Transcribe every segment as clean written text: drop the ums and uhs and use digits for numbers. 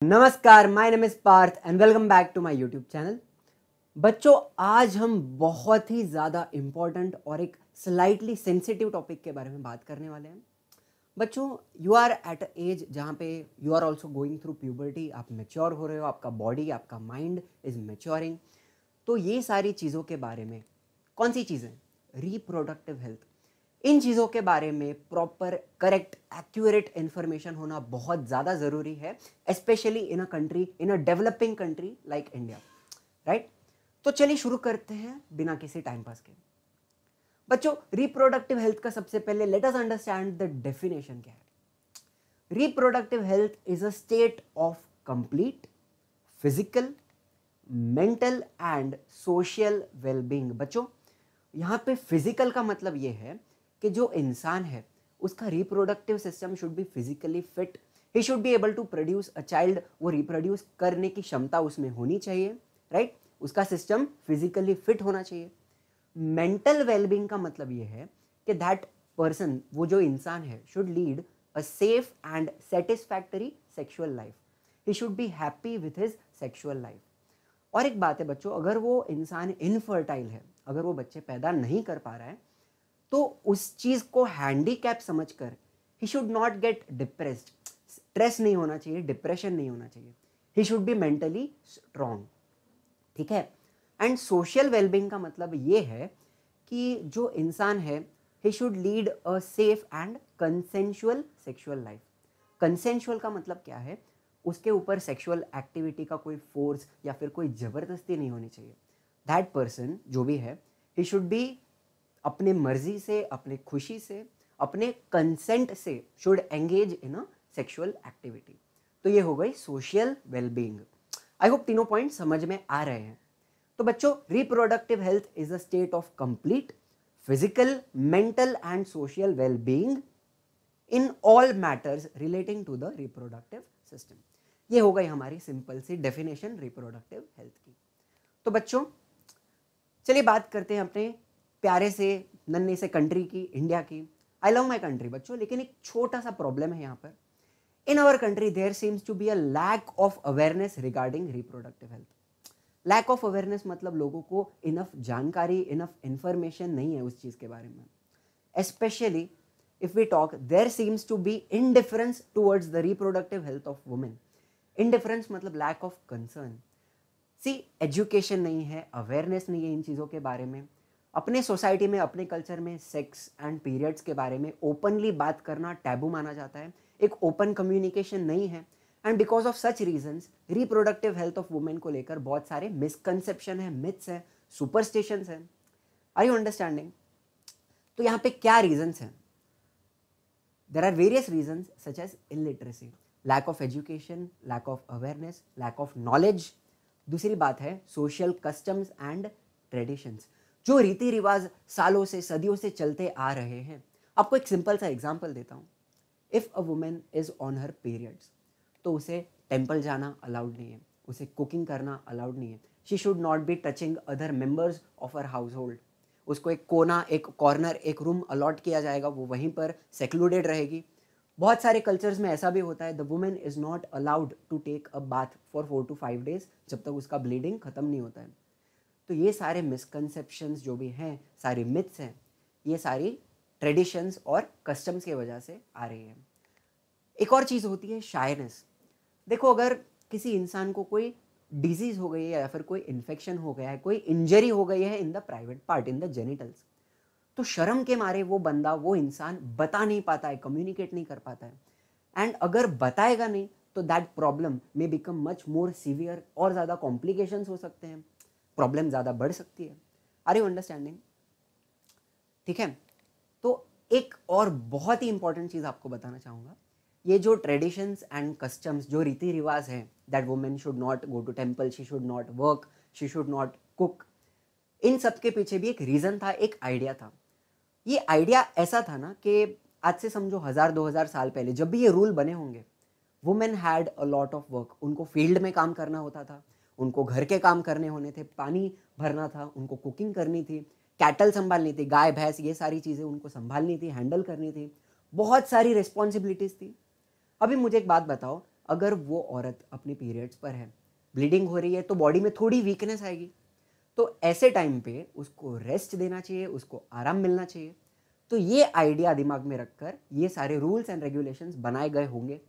नमस्कार, my name is Parth and welcome back to my YouTube channel. बच्चों, आज हम बहुत ही ज़्यादा इम्पॉर्टेंट और एक स्लाइटली सेंसिटिव टॉपिक के बारे में बात करने वाले हैं। बच्चों, you are at a age जहाँ पे you are also going through puberty, आप मेच्योर हो रहे हो, आपका बॉडी, आपका माइंड इज मेच्योरिंग। तो ये सारी चीज़ों के बारे में, कौन सी चीज़ें, रिप्रोडक्टिव हेल्थ, इन चीज़ों के बारे में प्रॉपर करेक्ट एक्यूरेट इन्फॉर्मेशन होना बहुत ज़्यादा ज़रूरी है, specially in a country, in a developing country like India, right. तो चलिए शुरू करते हैं बिना किसी टाइम पास के। बच्चों, रिप्रोडक्टिव हेल्थ का सबसे पहले late us understand the definition क्या है। Reproductive health is a state of complete physical, mental and social wellbeing. बच्चों, यहाँ पे फिजिकल का मतलब ये है कि जो इंसान है उसका reproductive system should be physically fit, he should be able to produce a child, वो रिप्रोड्यूस करने की क्षमता उसमें होनी चाहिए, राइट। उसका सिस्टम फिजिकली फिट होना चाहिए। मेंटल वेलबींग का मतलब ये है कि दैट पर्सन, वो जो इंसान है, should lead a safe and satisfactory sexual life, he should be happy with his sexual life. और एक बात है बच्चों, अगर वो इंसान इनफर्टाइल है, अगर वो बच्चे पैदा नहीं कर पा रहा है, तो उस चीज को हैंडीकैप समझकर he should not get depressed, stress नहीं होना चाहिए, डिप्रेशन नहीं होना चाहिए, ही शुड बी मेंटली स्ट्रॉन्ग, ठीक है। एंड सोशल वेलबींग का मतलब ये है कि जो इंसान है, he should lead a safe and consensual sexual life. Consensual का मतलब क्या है, उसके ऊपर सेक्सुअल एक्टिविटी का कोई फोर्स या फिर कोई जबरदस्ती नहीं होनी चाहिए। दैट पर्सन जो भी है, ही शुड बी अपने मर्जी से, अपने खुशी से, अपने कंसेंट से should engage in a sexual activity. तो ये हो गई सोशल वेलबींग। आई होप तीनों पॉइंट समझ में आ रहे हैं। तो बच्चों, reproductive health is a state of complete physical, mental and social wellbeing in all matters relating to the reproductive system. ये हो गई हमारी सिंपल सी डेफिनेशन रिप्रोडक्टिव हेल्थ की। तो बच्चों, चलिए बात करते हैं अपने प्यारे से नन्हे से कंट्री की, इंडिया की। आई लव माई कंट्री बच्चों, लेकिन एक छोटा सा प्रॉब्लम है यहाँ पर। In our country there seems to be a lack of awareness regarding reproductive health. Lack of awareness मतलब लोगों को इनफ जानकारी, इनफ इंफॉर्मेशन नहीं है उस चीज़ के बारे में। Especially if we talk, there seems to be indifference towards the reproductive health of women. Indifference मतलब lack of concern. See, education नहीं है, अवेयरनेस नहीं है इन चीज़ों के बारे में। अपने सोसाइटी में, अपने कल्चर में सेक्स एंड पीरियड्स के बारे में ओपनली बात करना टैबू माना जाता है, एक ओपन कम्युनिकेशन नहीं है। And because of such reasons, reproductive health of women को लेकर बहुत सारे मिसकंसेप्शन है, मिथ्स है, सुपरस्टिशंस है। Are you understanding? तो यहाँ पे क्या रीजंस हैं? There are various reasons such as illiteracy, lack of education, lack of awareness, lack of knowledge. दूसरी बात है social customs and traditions, जो रीति रिवाज सालों से, सदियों से चलते आ रहे हैं। आपको एक सिंपल सा एग्जांपल देता हूँ। If a women is on her periods, तो उसे टेम्पल जाना अलाउड नहीं है, उसे कुकिंग करना अलाउड नहीं है। She should not be touching other members of her house hold. उसको एक कोना, एक कॉर्नर, एक रूम अलॉट किया जाएगा, वो वहीं पर सेक्लूडेड रहेगी। बहुत सारे कल्चर्स में ऐसा भी होता है, the women is not allowed to take a bath for 4 to 5 days, जब तक उसका ब्लीडिंग ख़त्म नहीं होता है। तो ये सारे मिसकंसेप्शंस जो भी हैं, सारे मिथ्स हैं, ये सारी ट्रेडिशंस और कस्टम्स की वजह से आ रही हैं। एक और चीज़ होती है शायनेस। देखो, अगर किसी इंसान को कोई डिजीज हो गई है या फिर कोई इन्फेक्शन हो गया है, कोई इंजरी हो गई है in the private part, in the genitals, तो शर्म के मारे वो बंदा, वो इंसान बता नहीं पाता है, कम्युनिकेट नहीं कर पाता है। एंड अगर बताएगा नहीं तो that problem may become much more severe, और ज़्यादा कॉम्प्लिकेशंस हो सकते हैं, प्रॉब्लम ज़्यादा बढ़ सकती है। Are you understanding? ठीक है। तो एक और बहुत ही इंपॉर्टेंट चीज़ आपको बताना चाहूँगा। ये जो ट्रेडिशंस एंड कस्टम्स, जो रीति रिवाज हैं, that women should not go to temple, she should not work, she should not cook, इन सब के पीछे भी एक रीज़न था, एक आइडिया था। ये आइडिया ऐसा था ना कि आज से समझो 1000-2000 साल पहले जब भी ये रूल बने होंगे, women had a lot of work. उनको फील्ड में काम करना होता था, उनको घर के काम करने होने थे, पानी भरना था, उनको कुकिंग करनी थी, कैटल संभालनी थी, गाय भैंस, ये सारी चीज़ें उनको संभालनी थी, हैंडल करनी थी, बहुत सारी रिस्पॉन्सिबिलिटीज़ थी। अभी मुझे एक बात बताओ, अगर वो औरत अपने पीरियड्स पर है, ब्लीडिंग हो रही है, तो बॉडी में थोड़ी वीकनेस आएगी। तो ऐसे टाइम पे उसको रेस्ट देना चाहिए, उसको आराम मिलना चाहिए। तो ये आइडिया दिमाग में रखकर ये सारे रूल्स एंड रेगुलेशंस बनाए गए होंगे।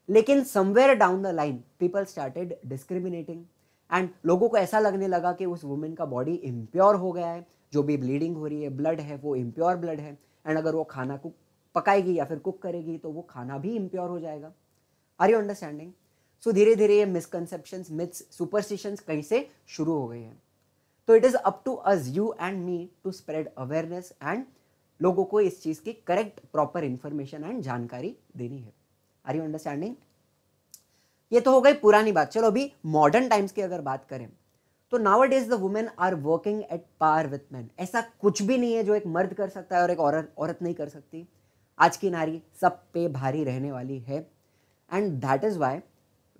लेकिन somewhere down the line people started discriminating, and लोगों को ऐसा लगने लगा कि उस वुमेन का बॉडी इम्प्योर हो गया है, जो भी ब्लीडिंग हो रही है, ब्लड है, वो इम्प्योर ब्लड है, एंड अगर वो खाना को पकाएगी या फिर कुक करेगी तो वो खाना भी इम्प्योर हो जाएगा। Are you understanding? सो धीरे धीरे ये मिसकंसेप्शंस, मिथ्स, सुपरस्टिशंस कहीं से शुरू हो गई हैं। तो it is up to us, you and me, to spread awareness and लोगों को इस चीज की करेक्ट प्रॉपर इंफॉर्मेशन एंड जानकारी देनी है। Are you understanding? ये तो हो गई पुरानी बात। चलो अभी मॉडर्न टाइम्स की अगर बात करें तो nowadays the women are working at par with man. ऐसा कुछ भी नहीं है जो एक मर्द कर सकता है और एक औरत नहीं कर सकती। आज की नारी सब पे भारी रहने वाली है, and that is why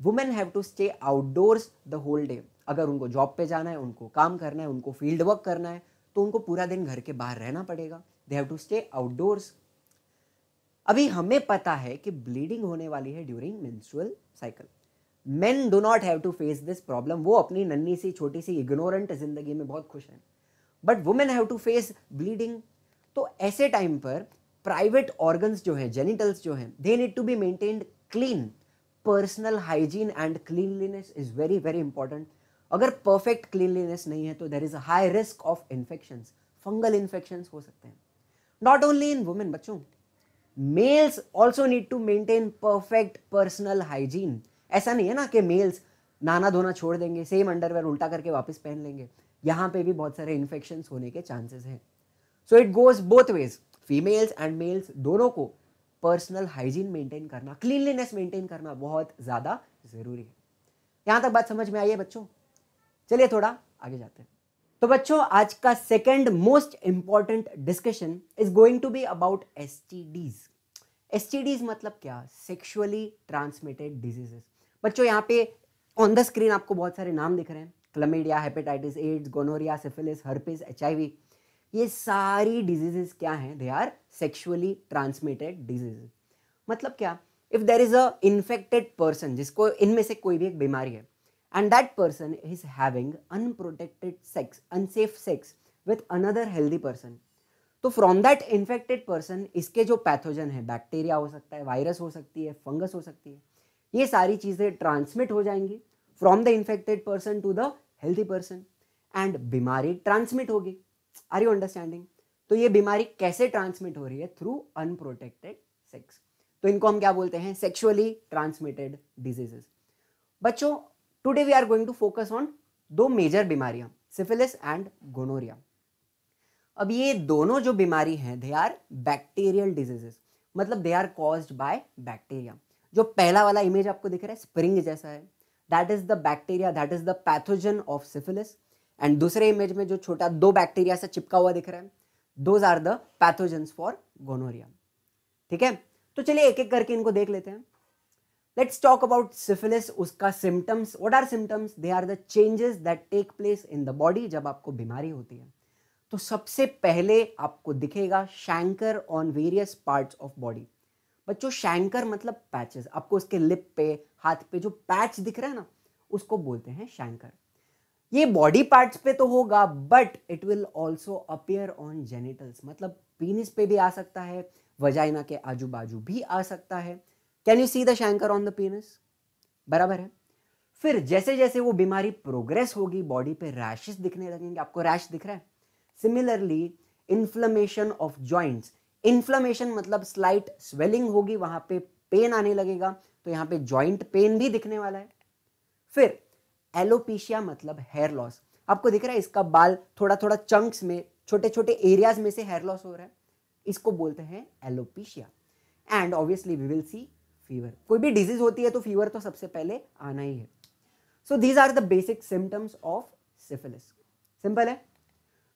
women have to stay outdoors the whole day. अगर उनको जॉब पे जाना है, उनको काम करना है, उनको फील्ड वर्क करना है, तो उनको पूरा दिन घर के बाहर रहना पड़ेगा। They have to stay outdoors. अभी हमें पता है कि ब्लीडिंग होने वाली है during menstrual cycle. Men do not have to face this problem. वो अपनी नन्ही सी छोटी सी इग्नोरेंट जिंदगी में बहुत खुश हैं, but women have to face bleeding. तो ऐसे टाइम पर प्राइवेट ऑर्गन्स जो हैं, जेनिटल्स जो हैं, they need to be maintained clean. Personal hygiene and cleanliness is very very important. अगर परफेक्ट क्लीनलीनेस नहीं है तो there is a high risk of infections, fungal infections हो सकते हैं। नॉट ओनली इन वुमेन, बच्चों, males also need to maintain perfect personal hygiene. ऐसा नहीं है ना कि मेल्स नहाना धोना छोड़ देंगे, सेम अंडरवेयर उल्टा करके वापस पहन लेंगे। यहां पे भी बहुत सारे इन्फेक्शंस होने के चांसेस हैं। So it goes both ways. Females and males दोनों को पर्सनल हाइजीन मेंटेन करना, क्लीनलीनेस मेंटेन करना बहुत ज्यादा जरूरी है। यहां तक बात समझ में आई है बच्चों? चलिए थोड़ा आगे जाते हैं। तो बच्चों, आज का second most important discussion is going to be about STDs. STDs मतलब क्या? Sexually transmitted diseases. बच्चों यहाँ पे ऑन द स्क्रीन आपको बहुत सारे नाम दिख रहे हैं। Chlamydia, hepatitis, AIDS, gonorrhoea, syphilis, herpes, HIV. ये सारी डिजीजेस क्या हैं? They are sexually transmitted diseases. मतलब क्या? If there is a infected person, जिसको इनमें से कोई भी एक बीमारी है, and that person is having unprotected sex, unsafe sex with another healthy person, तो फ्रॉम दैट इन्फेक्टेड पर्सन इसके जो पैथोजन है, बैक्टीरिया हो सकता है, वायरस हो सकती है, फंगस हो सकती है, ये सारी चीजें ट्रांसमिट हो जाएंगी from the infected person to the healthy person, and बीमारी ट्रांसमिट होगी। Are you understanding? तो ये बीमारी कैसे ट्रांसमिट हो रही है? Through unprotected sex. तो इनको हम क्या बोलते हैं? Sexually transmitted diseases. बच्चों, today we are going to focus on दो मेजर बीमारियां, सिफिलिस एंड गोनोरिया। अब ये दोनों जो बीमारी हैं, दे आर बैक्टीरियल डिजीजेस, मतलब they are caused by bacteria. जो पहला वाला इमेज आपको दिख रहा है स्प्रिंग जैसा है, that is the bacteria, that is the pathogen of syphilis. And दूसरे इमेज में जो छोटा दो बैक्टीरिया से चिपका हुआ दिख रहा है, those are the pathogens for gonorrhoea. ठीक है, तो चलिए एक एक करके इनको देख लेते हैं। Let's talk about syphilis. उसका symptoms, what are symptoms? They are the changes that take place in the body जब आपको बीमारी होती है। तो सबसे पहले आपको दिखेगा chancre on various parts of body. बच्चों, शैंकर मतलब पैचेस। आपको उसके लिप पे, हाथ पे जो पैच दिख रहा है ना, उसको बोलते हैं शैंकर। ये बॉडी पार्ट्स पे तो होगा, but it will also appear on genitals, मतलब पीनिस पे भी आ सकता है, वजाइना के आजू बाजू भी आ सकता है। Can you see the chancre on the penis? बराबर है। फिर जैसे जैसे वो बीमारी प्रोग्रेस होगी, बॉडी पे रैशेस दिखने लगेंगे। आपको रैश दिख रहा है? Similarly inflammation of joints. Inflammation मतलब स्लाइट स्वेलिंग होगी, वहां पे पेन आने लगेगा, तो यहां पे जॉइंट पेन भी दिखने वाला है। फिर एलोपीशिया मतलब हेयर लॉस। आपको दिख रहा है इसका बाल थोड़ा थोड़ा चंक्स में, छोटे छोटे एरियाज में से हेयर लॉस हो रहा है, इसको बोलते हैं alopecia. And obviously we will see fever. कोई भी डिजीज होती है तो फीवर तो सबसे पहले आना ही है। So these are the basic symptoms of syphilis. Simple है।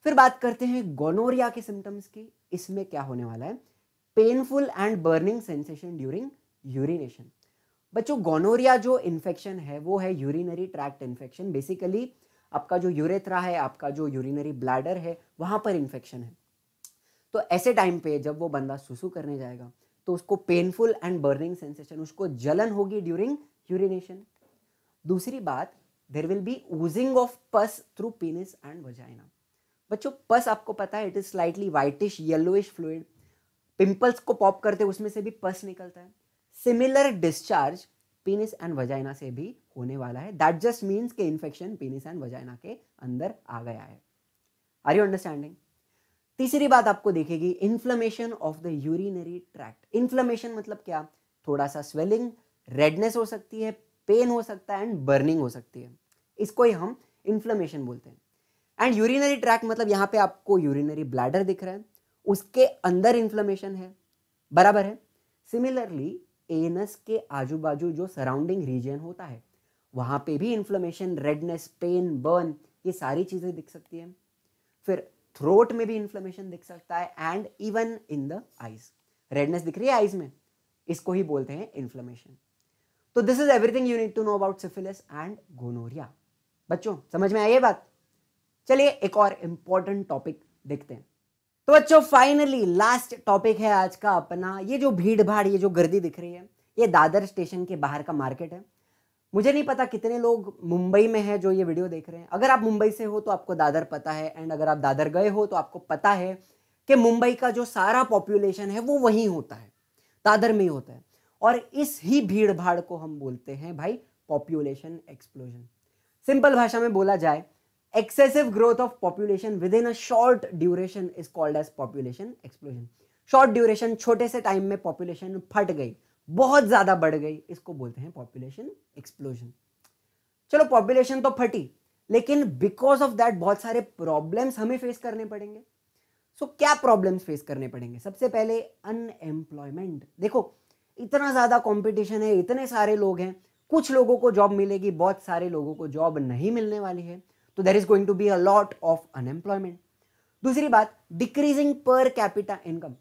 फिर बात करते हैं गोनोरिया के सिम्टम्स की। इसमें क्या होने वाला है? Painful and burning sensation during urination. बच्चों, गोनोरिया जो इन्फेक्शन है वो है यूरिनरी ट्रैक्ट इन्फेक्शन। बेसिकली आपका जो यूरेथ्रा है, आपका जो यूरिनरी ब्लैडर है, वहां पर इन्फेक्शन है। तो ऐसे टाइम पे जब वो बंदा सुसु करने जाएगा तो उसको पेनफुल एंड बर्निंग सेंसेशन, उसको जलन होगी ड्यूरिंग यूरिनेशन। दूसरी बात, there will be oozing of pus through penis and vagina. बच्चों पस आपको पता है, it is slightly whitish yellowish fluid, pimples को पॉप करते उसमें से भी पस निकलता है। Similar discharge penis and vagina से भी होने वाला है। दैट जस्ट मीन्स के इन्फेक्शन पेनिस एंड वजाइना के अंदर आ गया है। Are you understanding? तीसरी बात आपको दिखेगी, inflammation of the urinary tract. Inflammation मतलब क्या? थोड़ा सा स्वेलिंग, रेडनेस हो सकती है, पेन हो सकता है एंड बर्निंग हो सकती है, इसको ही हम इन्फ्लेमेशन बोलते हैं। एंड यूरिनरी ट्रैक्ट मतलब यहाँ पे आपको यूरिनरी ब्लैडर दिख रहा है, उसके अंदर इन्फ्लेमेशन है, बराबर है। सिमिलरली एनस के आजू बाजू जो सराउंडिंग रीजन होता है वहां पे भी इन्फ्लेमेशन, रेडनेस, पेन, बर्न, ये सारी चीजें दिख सकती है। फिर थ्रोट में भी इन्फ्लेमेशन दिख सकता है and even in the eyes, redness दिख रही है आईज में, इसको ही बोलते हैं इन्फ्लेमेशन। तो this is everything you need to know about syphilis and gonorrhoea. बच्चों समझ में आई ये बात? चलिए एक और इंपॉर्टेंट टॉपिक देखते हैं। तो बच्चों फाइनली लास्ट टॉपिक है आज का अपना। ये जो भीड़ भाड़, ये जो गर्दी दिख रही है, ये दादर स्टेशन के बाहर का मार्केट है। मुझे नहीं पता कितने लोग मुंबई में हैं जो ये वीडियो देख रहे हैं। अगर आप मुंबई से हो तो आपको दादर पता है, एंड अगर आप दादर गए हो तो आपको पता है कि मुंबई का जो सारा पॉपुलेशन है वो वहीं होता है, दादर में ही होता है। और इस ही भीड़ भाड़ को हम बोलते हैं भाई पॉपुलेशन एक्सप्लोजन। सिंपल भाषा में बोला जाए, excessive growth of population within a short duration is called as population explosion। short duration, छोटे से टाइम में population फट गई, बहुत ज्यादा बढ़ गई, इसको बोलते हैं population explosion। चलो population तो फटी, लेकिन बिकॉज ऑफ दैट बहुत सारे प्रॉब्लम्स हमें फेस करने पड़ेंगे। सो क्या प्रॉब्लम्स फेस करने पड़ेंगे? सबसे पहले अनएम्प्लॉयमेंट। देखो इतना ज्यादा कंपटीशन है, इतने सारे लोग हैं, कुछ लोगों को जॉब मिलेगी, बहुत सारे लोगों को जॉब नहीं मिलने वाली है, तो there is going to be a lot of unemployment. दूसरी बात, डिक्रीजिंग पर कैपिटा इनकम।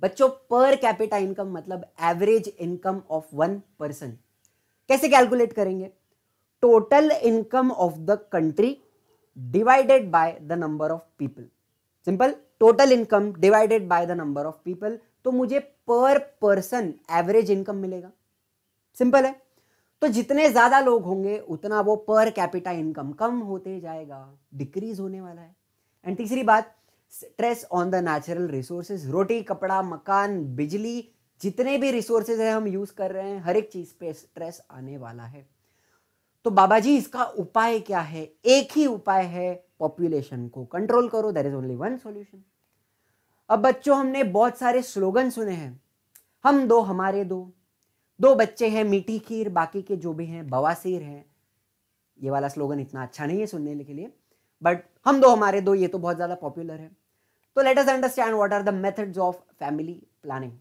बच्चों पर कैपिटा इनकम मतलब average income of one person. कैसे कैलकुलेट करेंगे? Total income of the country divided by the number of people. Simple, total income divided by the number of people, तो मुझे per person average income मिलेगा। Simple है। तो जितने ज्यादा लोग होंगे उतना वो पर कैपिटा इनकम कम होते जाएगा, डिक्रीज होने वाला है। एंड तीसरी बात, stress on the natural resources. रोटी, कपड़ा, मकान, बिजली, जितने भी रिसोर्सेज है हम यूज कर रहे हैं, हर एक चीज पे स्ट्रेस आने वाला है। तो बाबा जी इसका उपाय क्या है? एक ही उपाय है, पॉपुलेशन को कंट्रोल करो। There is only one solution. अब बच्चों हमने बहुत सारे स्लोगन सुने हैं, हम दो हमारे दो, दो बच्चे हैं मीठी खीर, बाकी के जो भी हैं बवासीर हैं। ये वाला स्लोगन इतना अच्छा नहीं है सुनने के लिए, बट हम दो हमारे दो ये तो बहुत ज्यादा पॉपुलर है। तो let us understand what are the methods of family planning.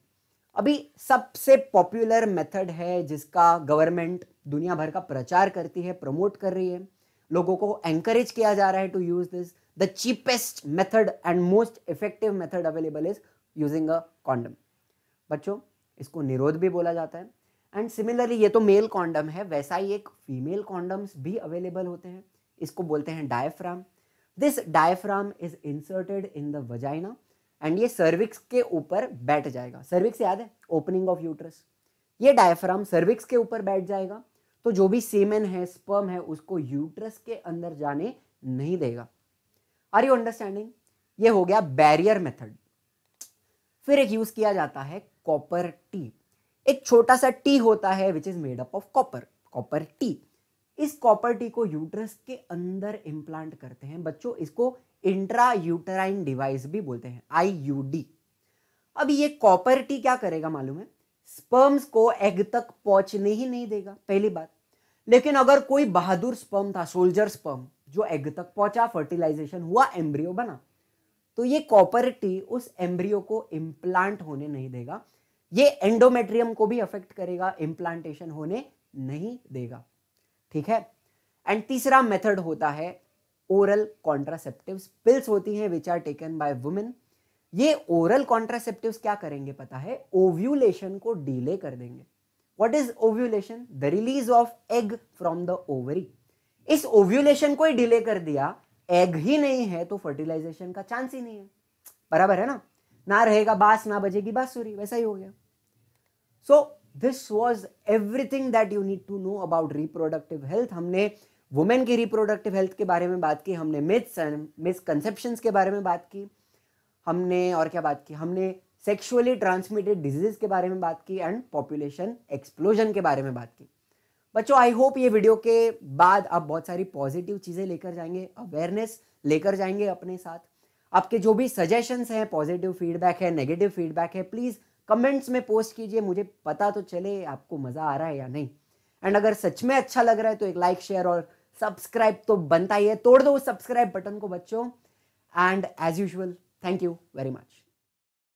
अभी सबसे पॉपुलर मेथड है जिसका गवर्नमेंट दुनिया भर का प्रचार करती है, प्रमोट कर रही है, लोगों को एंकरेज किया जा रहा है to use this. The cheapest method and most effective method available is using a condom. बच्चों इसको निरोध भी बोला जाता है। एंड सिमिलरली ये तो मेल कॉन्डम है, वैसा ही एक फीमेल कॉन्डम्स भी अवेलेबल होते हैं, इसको बोलते हैं diaphragm. This diaphragm is inserted in the vagina and ये सर्विक्स के ऊपर बैठ जाएगा। सर्विक्स याद है, ओपनिंग ऑफ यूट्रस। ये डायफ्राम सर्विक्स के ऊपर बैठ जाएगा, तो जो भी सीमेन है, स्पर्म है, उसको यूट्रस के अंदर जाने नहीं देगा। Are you understanding? ये हो गया बैरियर मेथड। फिर एक यूज किया जाता है कॉपर टी। एक छोटा सा टी होता है which is made up of copper, copper T. इस कॉपर टी को यूट्रस के अंदर इंप्लांट करते हैं। बच्चों इसको इंट्रा यूटेराइन डिवाइस भी बोलते हैं, आईयूडी। अब ये कॉपर टी क्या करेगा मालूम है? स्पर्म्स को एग तक पहुंचने ही नहीं देगा, पहली बात। लेकिन अगर कोई बहादुर स्पर्म था, सोल्जर स्पर्म, जो एग तक पहुंचा, फर्टिलाइजेशन हुआ, एम्ब्रियो बना, तो ये कॉपर टी उस एम्ब्रियो को इंप्लांट होने नहीं देगा। ये एंडोमेट्रियम को भी अफेक्ट करेगा, इंप्लांटेशन होने नहीं देगा। ठीक है। एंड तीसरा मेथड होता है ओरल कॉन्ट्रासेप्टिव्स। पिल्स होती हैं which are taken by women. ये ओरल कॉन्ट्रासेप्टिव्स क्या करेंगे पता है? ओव्यूलेशन को डिले कर देंगे। What is ovulation? The release of egg from the ovary. इस ओव्यूलेशन को ही डिले कर दिया, एग ही नहीं है तो फर्टिलाइजेशन का चांस ही नहीं है। बराबर है ना? ना रहेगा बांस ना बजेगी बांसुरी, वैसा ही हो गया। So this was everything that you need to know about reproductive health. हमने वुमेन की रिप्रोडक्टिव हेल्थ के बारे में बात की, हमने मिथ्स एंड मिसकंसेप्शंस के बारे में बात की, हमने और क्या बात की, हमने सेक्सुअली ट्रांसमिटेड डिजीज के बारे में बात की एंड पॉपुलेशन एक्सप्लोजन के बारे में बात की। बच्चों आई होप ये वीडियो के बाद आप बहुत सारी पॉजिटिव चीज़ें लेकर जाएंगे, अवेयरनेस लेकर जाएंगे अपने साथ। आपके जो भी सजेशंस हैं, पॉजिटिव फीडबैक है, नेगेटिव फीडबैक है, प्लीज़ कमेंट्स में पोस्ट कीजिए, मुझे पता तो चले आपको मज़ा आ रहा है या नहीं। एंड अगर सच में अच्छा लग रहा है तो एक लाइक, शेयर और सब्सक्राइब तो बनता ही है, तोड़ दो उस सब्सक्राइब बटन को बच्चों। And as usual, thank you very much.